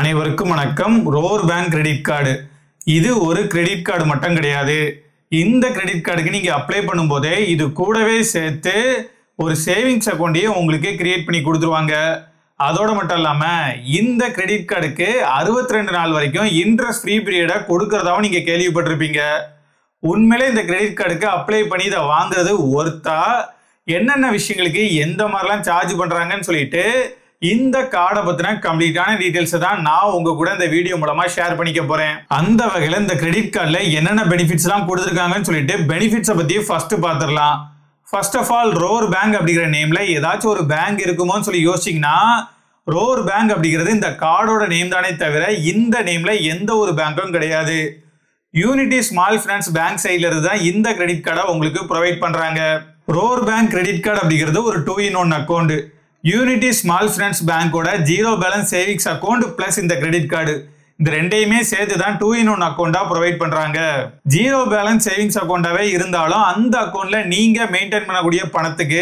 அனைவருக்கும் வணக்கம். Roar bank credit card இது ஒரு கிரெடிட் கார்டு மட்டும் கிடையாது. இந்த கிரெடிட் கார்டுக்கு நீங்க அப்ளை பண்ணும்போதே இது கூடவே சேர்த்து ஒரு சேவிங்ஸ் அக்கௌண்ட்டையும் உங்களுக்கு கிரியேட் பண்ணி கொடுத்துருவாங்க. அதோட மட்டும் இல்லாம இந்த கிரெடிட் கார்டுக்கு 62 நாள் வரைக்கும் இன்ட்ரெஸ்ட் ஃப்ரீ பீரியடை கொடுக்கறதாவும் நீங்க கேள்விப்பட்டிருப்பீங்க. உண்மையிலே இந்த கிரெடிட் கார்டுக்கு அப்ளை பண்ணி இதை வாங்குறது ஒர்த்தா, என்னென்ன விஷயங்களுக்கு எந்த மாதிரிலாம் சார்ஜ் பண்றாங்கன்னு சொல்லிட்டு இந்த கார்டை பத்தின கம்ப்ளீட்டான டீடைல்ஸ் தான் நான் உங்க கூட இந்த வீடியோ மூலமா ஷேர் பண்ணிக்க போறேன். அந்த வகையில இந்த கிரெடிட் கார்டுல என்னென்ன பெனிஃபிட்ஸ் எல்லாம் கொடுத்துருக்காங்கன்னு சொல்லிட்டு பெனிஃபிட்ஸை பத்தி ஃபர்ஸ்ட் பாத்துடலாம். First of all, Roar bank அப்படிங்கிற நேம்ல ஏதாச்சும் ஒரு பேங்க் இருக்குமோன்னு சொல்லி யோசிச்சீங்கன்னா, ரோர் பேங்க் அப்படிங்கிறது இந்த கார்டோட நேம் தானே தவிர இந்த நேம்ல எந்த ஒரு பேங்க்கும் கிடையாது. யூனிட்டி ஸ்மால் பினான்ஸ் பேங்க் சைட்ல இருந்து தான் இந்த கிரெடிட் கார்டை உங்களுக்கு ப்ரொவைட் பண்றாங்க. ரோர் பேங்க் கிரெடிட் கார்டு அப்படிங்கிறது ஒரு 2-in-1 account. Unity small finance பேங்கோட zero balance savings account plus இந்த கிரெடிட் கார்டு, இந்த ரெண்டையுமே சேர்த்து தான் 2-in-1 அக்கௌண்டா ப்ரொவைட் பண்றாங்க. ஜீரோ பேலன்ஸ் சேவிங்ஸ் அக்கௌண்டாவே இருந்தாலும் அந்த அக்கௌண்ட்ல நீங்க மெயின்டைன் பண்ணக்கூடிய பணத்துக்கு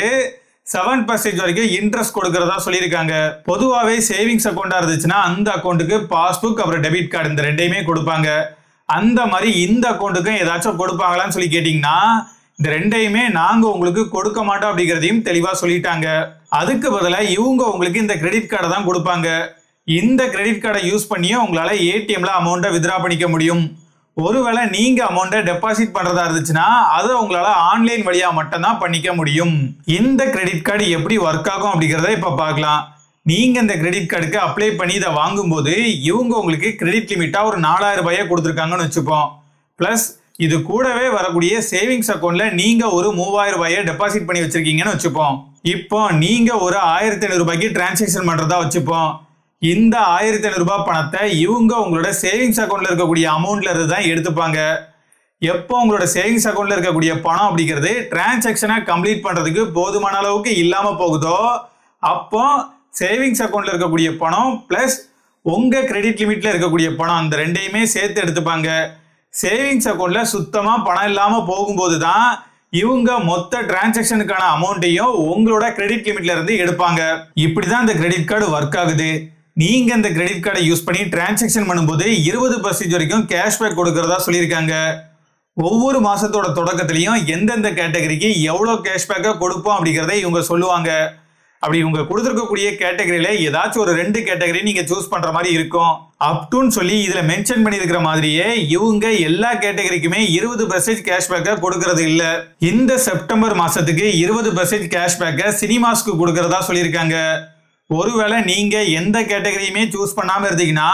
7% வரைக்கும் இன்ட்ரெஸ்ட் கொடுக்கறதா சொல்லியிருக்காங்க. பொதுவாகவே சேவிங்ஸ் அக்கௌண்டா இருந்துச்சுன்னா அந்த அக்கௌண்ட்டுக்கு பாஸ்புக் அப்புறம் டெபிட் கார்டு இந்த ரெண்டையுமே கொடுப்பாங்க. அந்த மாதிரி இந்த அக்கௌண்ட்டுக்கும் ஏதாச்சும் கொடுப்பாங்களான்னு சொல்லி கேட்டீங்கன்னா, இந்த ரெண்டையுமே நாங்க உங்களுக்கு கொடுக்க மாட்டோம் அப்படிங்கிறதையும் தெளிவா சொல்லிட்டாங்க. அதுக்கு பதிலாக இவங்க உங்களுக்கு இந்த கிரெடிட் கார்டை தான் கொடுப்பாங்க. இந்த கிரெடிட் கார்டை யூஸ் பண்ணியே உங்களால ஏடிஎம்ல அமௌண்ட்டை வித்ரா பண்ணிக்க முடியும். ஒருவேளை நீங்க அமௌண்ட்டை டெபாசிட் பண்றதா இருந்துச்சுன்னா அதை உங்களால ஆன்லைன் வழியா மட்டும்தான் பண்ணிக்க முடியும். இந்த கிரெடிட் கார்டு எப்படி ஒர்க் ஆகும் அப்படிங்கிறத இப்ப பார்க்கலாம். நீங்க இந்த கிரெடிட் கார்டுக்கு அப்ளை பண்ணி இதை வாங்கும்போது இவங்க உங்களுக்கு கிரெடிட் லிமிட்டா ஒரு 4000 ரூபாயை கொடுத்துருக்காங்கன்னு வச்சுப்போம். பிளஸ் இது கூடவே வரக்கூடிய சேவிங்ஸ் அக்கௌண்ட்ல நீங்க ஒரு 3000 ரூபாயை டெபாசிட் பண்ணி வச்சிருக்கீங்கன்னு வச்சுப்போம். இப்போ நீங்க ஒரு 1500 ரூபாய்க்கு டிரான்சாக்ஷன் பண்றதா வச்சுப்போம். இந்த 1500 ரூபாய் பணத்தை இவங்க உங்களோட சேவிங்ஸ் அக்கௌண்ட்ல இருக்கக்கூடிய அமௌண்ட்ல இருந்து தான் எடுத்துப்பாங்க. எப்போ உங்களோட சேவிங்ஸ் அக்கௌண்ட்ல இருக்கக்கூடிய பணம் அப்படிங்கிறது டிரான்சாக்ஷனை கம்ப்ளீட் பண்றதுக்கு போதுமான அளவுக்கு இல்லாம போகுதோ, அப்போ சேவிங்ஸ் அக்கௌண்ட்ல இருக்கக்கூடிய பணம் பிளஸ் உங்க கிரெடிட் லிமிட்ல இருக்கக்கூடிய பணம் அந்த ரெண்டையுமே சேர்த்து எடுத்துப்பாங்க. சேவிங்ஸ் அக்கௌண்ட்ல சுத்தமா பணம் இல்லாம போகும்போது தான் இவங்க மொத்த டிரான்சாக்ஷனுக்கான அமௌண்ட்டையும் உங்களோட கிரெடிட் லிமிட்ல இருந்து எடுப்பாங்க. இப்படிதான் இந்த கிரெடிட் கார்டு ஒர்க் ஆகுது. நீங்க இந்த கிரெடிட் கார்டை யூஸ் பண்ணி டிரான்சாக்ஷன் பண்ணும்போது 20% வரைக்கும் கேஷ்பேக் கொடுக்கறதா சொல்லியிருக்காங்க. ஒவ்வொரு மாசத்தோட தொடக்கத்திலையும் எந்தெந்த கேட்டகரிக்கு எவ்வளவு கேஷ்பேக்கை கொடுப்போம் அப்படிங்கிறத இவங்க சொல்லுவாங்க. அப்படி இவங்க கொடுத்துருக்கக்கூடிய கேட்டகரியில ஏதாச்சும் ஒரு 2 கேட்டகரி நீங்க சூஸ் பண்ற மாதிரி இருக்கும். அப்டுன்னு சொல்லி இதுல மென்ஷன் பண்ணியிருக்கிற மாதிரியே இவங்க எல்லா கேட்டகரிக்குமே 20% கேஷ்பேக்கை கொடுக்கறது இல்ல. இந்த செப்டம்பர் மாசத்துக்கு 20% கேஷ்பேக்கை சினிமாஸ்க்கு கொடுக்கறதா சொல்லியிருக்காங்க. ஒருவேளை நீங்க எந்த கேட்டகரியுமே சூஸ் பண்ணாம இருந்தீங்கன்னா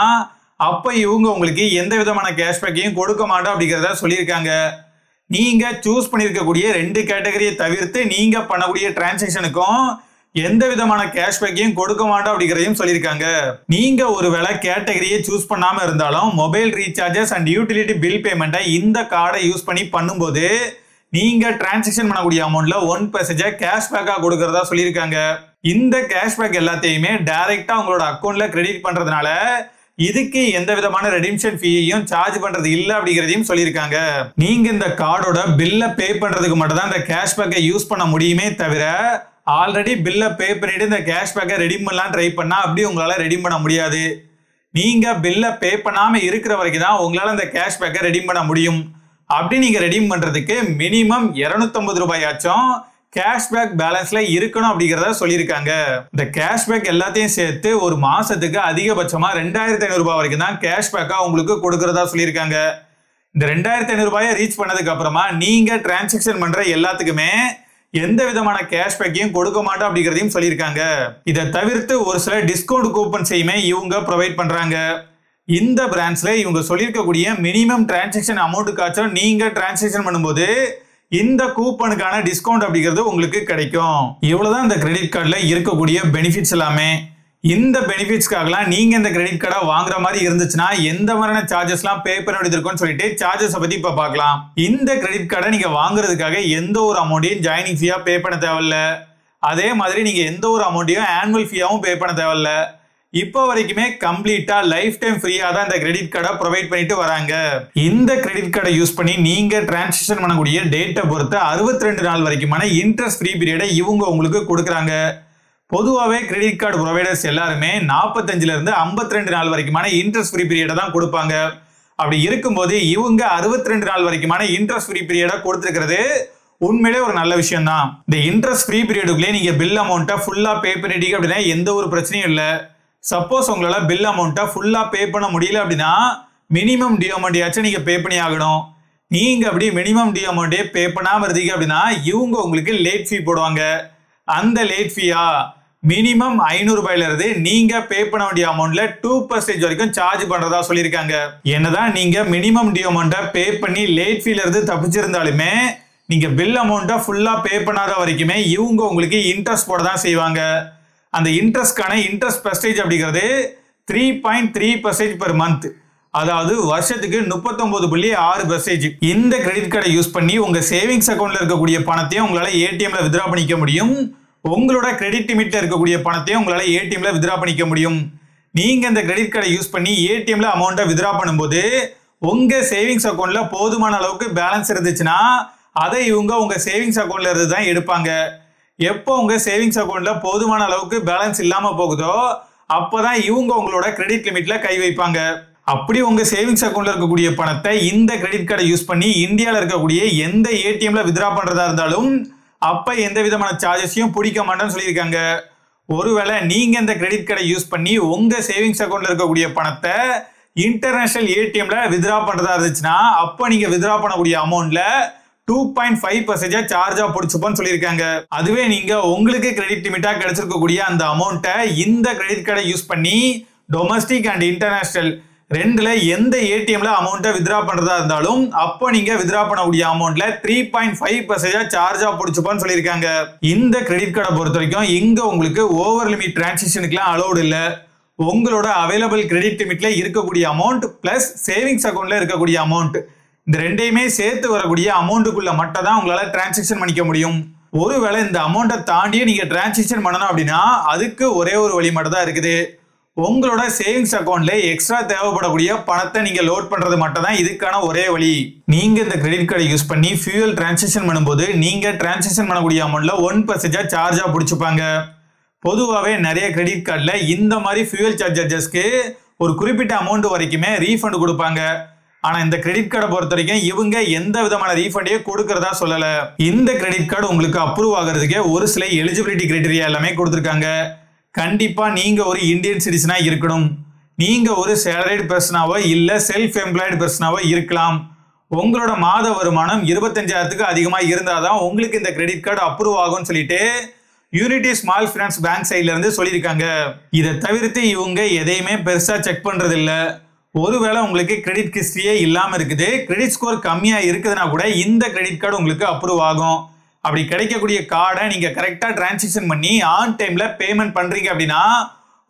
அப்ப இவங்க உங்களுக்கு எந்த விதமான கேஷ்பேக்கையும் கொடுக்க மாட்டோம் அப்படிங்கிறத சொல்லியிருக்காங்க. நீங்க சூஸ் பண்ணியிருக்கக்கூடிய 2 கேட்டகரியை தவிர்த்து நீங்க பண்ணக்கூடிய டிரான்சாக்ஷனுக்கும் எந்த விதமான கேஷ்பேக்கையும் கொடுக்க மாட்டோம் அப்படிங்கிறதையும் சொல்லியிருக்காங்க. நீங்க ஒருவேளை கேட்டகரியை சூஸ் பண்ணாம இருந்தாலும் mobile recharges and utility bill பேமெண்ட்டை இந்த கார்டை யூஸ் பண்ணி பண்ணும்போது நீங்க டிரான்சாக்ஷன் பண்ணக்கூடிய அமௌண்ட்ல 1% கேஷ்பேக்கா கொடுக்கறதா சொல்லியிருக்காங்க. இந்த கேஷ்பேக் எல்லாத்தையுமே டைரக்டா உங்களோட அக்கௌண்ட்ல கிரெடிட் பண்றதுனால இதுக்கு எந்த விதமான ரெடிம்ஷன் ஃபீயையும் சார்ஜ் பண்றது இல்ல அப்படிங்கிறதையும் சொல்லியிருக்காங்க. நீங்க இந்த கார்டோட பில்ல பே பண்றதுக்கு மட்டும் தான் இந்த கேஷ்பேக்கை யூஸ் பண்ண முடியுமே தவிர ஆல்ரெடி பில்ல பே பண்ணிட்டு இந்த கேஷ்பேக்கை ரெடீம் பண்ணலாம் ட்ரை பண்ணா அப்படி உங்களால ரெடீம் பண்ண முடியாது. நீங்க பில்ல பே பண்ணாம இருக்கிற வரைக்கும் தான் உங்களால இந்த கேஷ்பேக்கை ரெடீம் பண்ண முடியும். அப்படி நீங்க ரெடீம் பண்றதுக்கு மினிமம் 250 ரூபாயாச்சும் கேஷ்பேக் பேலன்ஸ்ல இருக்கணும் அப்படிங்கிறத சொல்லியிருக்காங்க. இந்த கேஷ்பேக் எல்லாத்தையும் சேர்த்து ஒரு மாசத்துக்கு அதிகபட்சமா 2500 ரூபாய் வரைக்கும் தான் கேஷ்பேக்கா உங்களுக்கு கொடுக்கறதா சொல்லியிருக்காங்க. இந்த 2500 ரூபாயை ரீச் பண்ணதுக்கு அப்புறமா நீங்க டிரான்சாக்ஷன் பண்ற எல்லாத்துக்குமே எந்த விதமான கேஷ்பேக்கையும் கொடுக்க மாட்டோம் அப்படிங்கிறதையும் சொல்லியிருக்காங்க. இதை தவிர்த்து ஒரு சில டிஸ்கவுண்ட் கூப்பன்ஸையுமே இவங்க ப்ரொவைட் பண்றாங்க. இந்த பிரான்ச்ல இவங்க சொல்லியிருக்கக்கூடிய மினிமம் டிரான்சாக்ஷன் அமௌண்ட்டுக்காச்சும் நீங்க டிரான்சாக்ஷன் பண்ணும்போது இந்த கூப்பனுக்கான டிஸ்கவுண்ட் அப்படிங்கிறது உங்களுக்கு கிடைக்கும். இவ்வளவுதான் இந்த கிரெடிட் கார்டுல இருக்கக்கூடிய பெனிஃபிட்ஸ் எல்லாமே. இந்த பெனிஃபிட்ஸ்க்காகலாம் நீங்க இந்த கிரெடிட் கார்டை வாங்குற மாதிரி இருந்துச்சுன்னா எந்த மாதிரியான சார்ஜஸ் எல்லாம் பே பண்ண வேண்டியது இருக்கும்னு சொல்லிட்டு சார்ஜஸ் பத்தி இப்ப பார்க்கலாம். இந்த கிரெடிட் கார்டை நீங்க வாங்குறதுக்காக எந்த ஒரு அமௌண்ட்டையும் ஜாயினிங் ஃபீயா பே பண்ண தேவையில்ல. அதே மாதிரி நீங்க எந்த ஒரு அமௌண்ட்டையும் ஆனுவல் ஃபீயாவும் பே பண்ண தேவையில்ல. இப்போ வரைக்குமே கம்ப்ளீட்டா லைஃப் டைம் ஃப்ரீயா தான் இந்த கிரெடிட் கார்டை ப்ரொவைட் பண்ணிட்டு வராங்க. இந்த கிரெடிட் கார்டை யூஸ் பண்ணி நீங்க டிரான்சாக்ஷன் பண்ணக்கூடிய டேட்டை பொறுத்து 62 நாள் வரைக்குமான இன்ட்ரெஸ்ட் ஃப்ரீ பீரியடை இவங்க உங்களுக்கு கொடுக்குறாங்க. பொதுவாகவே கிரெடிட் கார்டு ப்ரொவைடர்ஸ் எல்லாருமே 45ல இருந்து 52 நாள் வரைக்குமான இன்ட்ரெஸ்ட் ஃப்ரீ பீரியடை தான் கொடுப்பாங்க. அப்படி இருக்கும்போது இவங்க 62 நாள் வரைக்குமான இன்ட்ரெஸ்ட் ஃப்ரீ பீரியடை கொடுத்துருக்கிறது உண்மையிலே ஒரு நல்ல விஷயம் தான். இந்த இன்ட்ரெஸ்ட் ஃப்ரீ பீரியடுக்குள்ளே நீங்க பில் அமௌண்ட்டை ஃபுல்லா பே பண்ணிட்டீங்க அப்படின்னா எந்த ஒரு பிரச்சனையும் இல்லை. சப்போஸ் உங்களால பில் அமௌண்ட்டை ஃபுல்லா பே பண்ண முடியல அப்படின்னா மினிமம் டியூ அமௌண்ட்டையாச்சும் நீங்க பே பண்ணி ஆகணும். நீங்க அப்படி மினிமம் டியூ அமௌண்ட்டே பே பண்ணாம இருந்தீங்க அப்படின்னா இவங்க உங்களுக்கு லேட் ஃபீ போடுவாங்க. அந்த லேட் ஃபீயா மினிமம் 500 ரூபாயில இருந்து நீங்க பே பண்ண வேண்டிய அமௌண்ட்ல 2% வரைக்கும் சார்ஜ் பண்றதா சொல்லியிருக்காங்க. என்னதான் நீங்க மினிமம் டியூ அமௌண்ட்டை பே பண்ணி லேட் ஃபீல இருந்து தப்பிச்சிருந்தாலுமே நீங்க பில் அமௌண்ட்டை ஃபுல்லா பே பண்ணாத வரைக்குமே இவங்க உங்களுக்கு இன்ட்ரெஸ்ட் போட தான் செய்வாங்க. அந்த இன்ட்ரெஸ்ட்கான இன்ட்ரெஸ்ட் பெர்சன்டேஜ் அப்படிங்கிறது 3.3% பெர் மந்த், அதாவது வருஷத்துக்கு 39.6%. இந்த கிரெடிட் கார்டை யூஸ் பண்ணி உங்க சேவிங்ஸ் அக்கௌண்ட்ல இருக்கக்கூடிய பணத்தையும் உங்களால ஏடிஎம்ல வித்ரா பண்ணிக்க முடியும். உங்களோட கிரெடிட் லிமிட்ல இருக்கக்கூடிய பணத்தையும் உங்களால ஏடிஎம்ல வித்ரா பண்ணிக்க முடியும். நீங்க இந்த கிரெடிட் கார்டை யூஸ் பண்ணி ஏடிஎம்ல அமௌண்ட்டை வித்ரா பண்ணும்போது உங்க சேவிங்ஸ் அக்கௌண்ட்ல போதுமான அளவுக்கு பேலன்ஸ் இருந்துச்சுன்னா அதை இவங்க உங்க சேவிங்ஸ் அக்கௌண்ட்ல இருந்து தான் எடுப்பாங்க. எப்போ உங்க சேவிங்ஸ் அக்கௌண்ட்ல போதுமான அளவுக்கு பேலன்ஸ் இல்லாம போகுதோ அப்பதான் இவங்க உங்களோட கிரெடிட் லிமிட்ல கை வைப்பாங்க. அப்படி உங்க சேவிங்ஸ் அக்கௌண்ட்ல இருக்கக்கூடிய பணத்தை இந்த கிரெடிட் கார்டை யூஸ் பண்ணி இந்தியாவில் இருக்கக்கூடிய எந்த ஏடிஎம்ல வித்ரா பண்றதா இருந்தாலும் அப்ப எந்த விதமான சார்ஜஸையும் பிடிக்க மாட்டேன்னு சொல்லியிருக்காங்க. ஒருவேளை நீங்க இந்த கிரெடிட் கார்டை யூஸ் பண்ணி உங்க சேவிங்ஸ் அக்கௌண்ட்ல இருக்கக்கூடிய பணத்தை இன்டர்நேஷனல் ஏடிஎம்ல வித்ரா பண்றதா இருந்துச்சுன்னா அப்ப நீங்க வித்ரா பண்ணக்கூடிய அமௌண்ட்ல 2.5% சார்ஜா பிடிச்சுப்போன்னு சொல்லியிருக்காங்க. அதுவே நீங்க உங்களுக்கு கிரெடிட் லிமிட்டா கிடைச்சிருக்கக்கூடிய அந்த அமௌண்ட்டை இந்த கிரெடிட் கார்டை யூஸ் பண்ணி டொமஸ்டிக் அண்ட் இன்டர்நேஷனல் ரெண்டுல எந்த ஏடிஎம்ல அமௌண்ட்டை வித்ரா பண்றதா இருந்தாலும் அப்போ நீங்க வித்ரா பண்ணக்கூடிய அமௌண்ட்ல 3.5% சார்ஜா பிடிச்சுப்போன்னு சொல்லியிருக்காங்க. இந்த கிரெடிட் கார்டை பொறுத்த வரைக்கும் இங்க உங்களுக்கு ஓவர் லிமிட் டிரான்சாக்ஷனுக்குலாம் அலோடு இல்லை. உங்களோட அவைலபிள் கிரெடிட் லிமிட்ல இருக்கக்கூடிய அமௌண்ட் பிளஸ் சேவிங்ஸ் அக்கௌண்ட்ல இருக்கக்கூடிய அமௌண்ட் இந்த ரெண்டையுமே சேர்த்து வரக்கூடிய அமௌண்ட்டுக்குள்ள மட்டும் தான் உங்களால டிரான்சாக்ஷன் பண்ணிக்க முடியும். ஒருவேளை இந்த அமௌண்ட்டை தாண்டியே நீங்க டிரான்சாக்ஷன் பண்ணணும் அப்படின்னா அதுக்கு ஒரே ஒரு வழி மட்டும் தான் இருக்குது. உங்களோட சேவிங்ஸ் அக்கௌண்ட்ல எக்ஸ்ட்ரா தேவைப்படக்கூடிய பணத்தை நீங்க லோட் பண்றது மட்டும் தான் இதுக்கான ஒரே வழி. நீங்க இந்த கிரெடிட் கார்டை யூஸ் பண்ணி ஃபியூயல் டிரான்சாக்ஷன் பண்ணும்போது நீங்க டிரான்சாக்ஷன் பண்ணக்கூடிய அமௌண்ட்ல 1% சார்ஜா பிடிச்சுப்பாங்க. பொதுவாகவே நிறைய கிரெடிட் கார்டில் இந்த மாதிரி ஃபியூயல் சார்ஜஸ்க்கு ஒரு குறிப்பிட்ட அமௌண்ட் வரைக்குமே ரீஃபண்ட் கொடுப்பாங்க. ஆனா இந்த கிரெடிட் கார்டை பொறுத்த வரைக்கும் இவங்க எந்த விதமான ரீஃபண்டையும் கொடுக்கறதா சொல்லல. இந்த கிரெடிட் கார்டு உங்களுக்கு அப்ரூவ் ஆகிறதுக்கு ஒரு சில எலிஜிபிலிட்டி கிரைட்டீரியா எல்லாமே கொடுத்துருக்காங்க. கண்டிப்பா நீங்க ஒரு இந்தியன் சிட்டிசனா இருக்கணும். நீங்க ஒரு சேலரிட் பர்சனாவோ இல்ல செல்ஃப் எம்ப்ளாய்டு பர்சனாவோ இருக்கலாம். உங்களோட மாத வருமானம் 25,000க்கு அதிகமா இருந்தாதான் உங்களுக்கு இந்த கிரெடிட் கார்டு அப்ரூவ் ஆகும்னு சொல்லிட்டு யூனிட்டி ஸ்மால் பினான்ஸ் பேங்க் சைட்ல இருந்து சொல்லியிருக்காங்க. இதை தவிர்த்து இவங்க எதையுமே பெருசா செக் பண்றது இல்ல. ஒருவேளை உங்களுக்கு கிரெடிட் ஹிஸ்டரியே இல்லாம இருக்குது, கிரெடிட் ஸ்கோர் கம்மியா இருக்குதுன்னா கூட இந்த கிரெடிட் கார்டு உங்களுக்கு அப்ரூவ் ஆகும். அப்படி கிடைக்கக்கூடிய கார்டை நீங்க கரெக்டா டிரான்சாக்ஷன் பண்ணி ஆன் டைம்ல பேமெண்ட் பண்றீங்க அப்படின்னா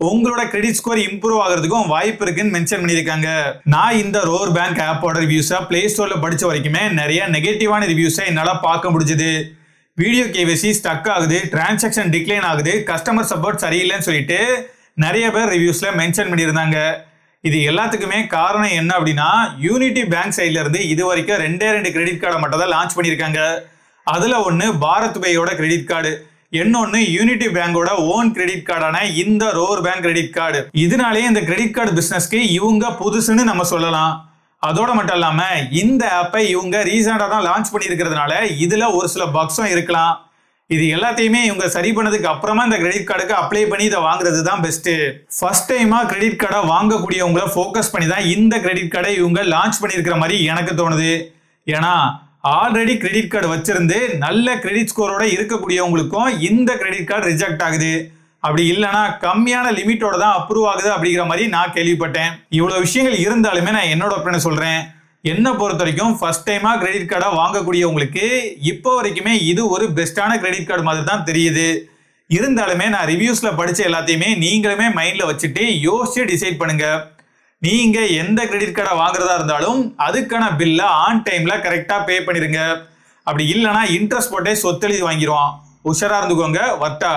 உங்களோட கிரெடிட் ஸ்கோர் இம்ப்ரூவ் ஆகிறதுக்கும் வாய்ப்பு இருக்குன்னு மென்ஷன் பண்ணியிருக்காங்க. நான் இந்த ரோர் பேங்க் ஆப்போட ரிவ்யூஸை பிளே ஸ்டோர்ல படிச்ச வரைக்குமே நிறைய நெகட்டிவான ரிவ்யூஸை என்னால பார்க்க முடிஞ்சது. வீடியோ கேவிசி ஸ்டக் ஆகுது, டிரான்சாக்ஷன் டிக்ளைன் ஆகுது, கஸ்டமர் சப்போர்ட் சரியில்லைன்னு சொல்லிட்டு நிறைய பேர் ரிவ்யூஸ்ல மென்ஷன் பண்ணியிருந்தாங்க. இது எல்லாத்துக்குமே காரணம் என்ன அப்படின்னா யூனிட்டி பேங்க் சைட்ல இருந்து இது வரைக்கும் 2 கிரெடிட் கார்டை மட்டும் தான் லான்ச் பண்ணியிருக்காங்க. அதுல ஒன்னு பாரத் பேயோட கிரெடிட் கார்டு, இன்னொன்னு யூனிட்டி பேங்கோட ஓன் கிரெடிட் கார்டான இந்த ரோர் பேங்க் கிரெடிட் கார்டு. இதனாலேயே இந்த கிரெடிட் கார்டு பிசினஸ்க்கு இவங்க புதுசுன்னு நம்ம சொல்லலாம். அதோட மட்டும் இல்லாம இந்த ஆப்பை இவங்க ரீசெண்டா தான் லான்ச் பண்ணியிருக்கிறதுனால இதுல ஒரு சில பக்ஸும் இருக்கலாம். இது எல்லாத்தையுமே இவங்க சரி பண்ணதுக்கு அப்புறமா இந்த கிரெடிட் கார்டுக்கு அப்ளை பண்ணி இதை வாங்குறது தான் பெஸ்ட். ஃபர்ஸ்ட் டைமா கிரெடிட் கார்டை வாங்கக்கூடியவங்களை ஃபோக்கஸ் பண்ணி தான் இந்த கிரெடிட் கார்டை இவங்க லான்ச் பண்ணியிருக்கிற மாதிரி எனக்கு தோணுது. ஏன்னா ஆல்ரெடி கிரெடிட் கார்டு வச்சிருந்து நல்ல கிரெடிட் ஸ்கோரோட இருக்கக்கூடியவங்களுக்கும் இந்த கிரெடிட் கார்டு ரிஜெக்ட் ஆகுது. அப்படி இல்லைன்னா கம்மியான லிமிட்டோட தான் அப்ரூவ் ஆகுது அப்படிங்கிற மாதிரி நான் கேள்விப்பட்டேன். இவ்வளவு விஷயங்கள் இருந்தாலுமே நான் என்னோட ஒப்பீனியன் சொல்றேன். என்ன பொறுத்த வரைக்கும் ஃபர்ஸ்ட் டைமா கிரெடிட் கார்டை வாங்கக்கூடியவங்களுக்கு இப்போ வரைக்குமே இது ஒரு பெஸ்டான கிரெடிட் கார்டு மாதிரி தான் தெரியுது. இருந்தாலுமே நான் ரிவ்யூஸ்ல படிச்ச எல்லாத்தையுமே நீங்களுமே மைண்ட்ல வச்சுட்டு யோசிச்சு டிசைட் பண்ணுங்க. நீங்க எந்த கிரெடிட் கார்டை வாங்குறதா இருந்தாலும் அதுக்கான பில்ல ஆன் டைம்ல கரெக்டா பே பண்ணிருங்க. அப்படி இல்லைன்னா இன்ட்ரெஸ்ட் போட்டே சொத்தெழுதி வாங்கிடுவான். உஷாரா இருந்துக்கோங்க. வர்த்தா.